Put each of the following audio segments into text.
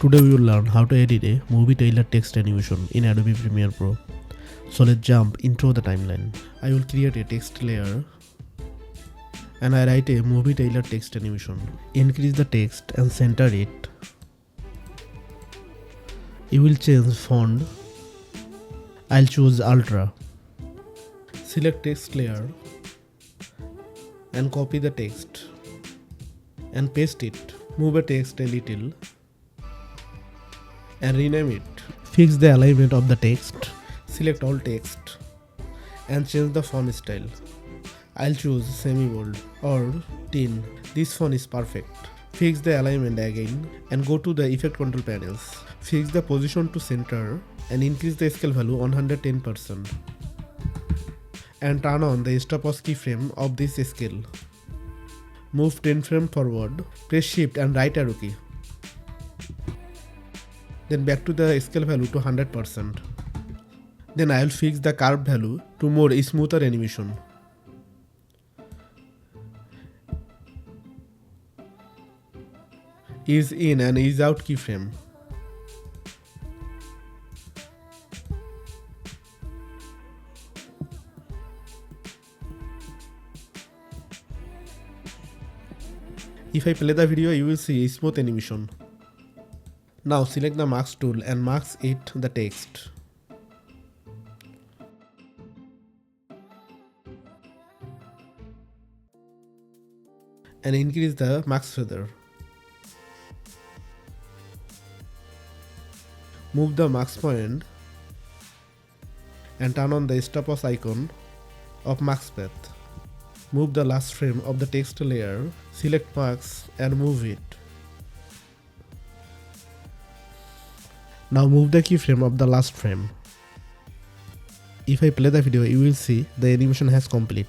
Today we will learn how to edit a movie trailer text animation in Adobe Premiere Pro. So let's jump into the timeline. I will create a text layer and I write a movie trailer text animation. Increase the text and center it. You will change font. I'll choose Ultra. Select text layer and copy the text and paste it. Move the text a little and rename it. Fix the alignment of the text. Select all text and change the font style. I'll choose semi-bold or thin. This font is perfect. Fix the alignment again and go to the effect control panels. Fix the position to center and increase the scale value 110%. And turn on the stopwatch keyframe of this scale. Move 10 frames forward. Press shift and right arrow key. Then back to the scale value to 100%. Then I will fix the curve value to more smoother animation. Ease in and ease out keyframe. If I play the video, you will see a smooth animation. Now select the mask tool and mask it the text. And increase the mask feather. Move the mask point and turn on the stopwatch icon of mask path. Move the last frame of the text layer, select mask and move it. Now move the keyframe of the last frame. If I play the video, you will see the animation has complete.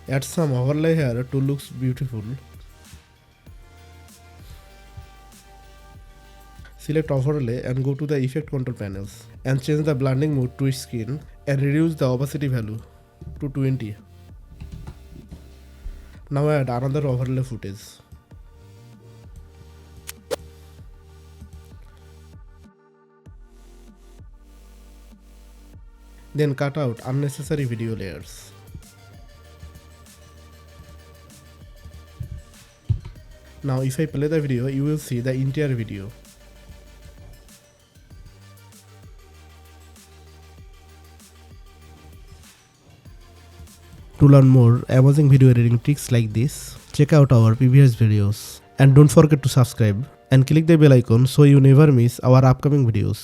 Add some overlay here to look beautiful. Select overlay and go to the effect control panels and change the blending mode to screen and reduce the opacity value to 20. Now add another overlay footage. Then cut out unnecessary video layers. Now if I play the video, you will see the entire video. To learn more amazing video editing tricks like this, check out our previous videos. And don't forget to subscribe and click the bell icon so you never miss our upcoming videos.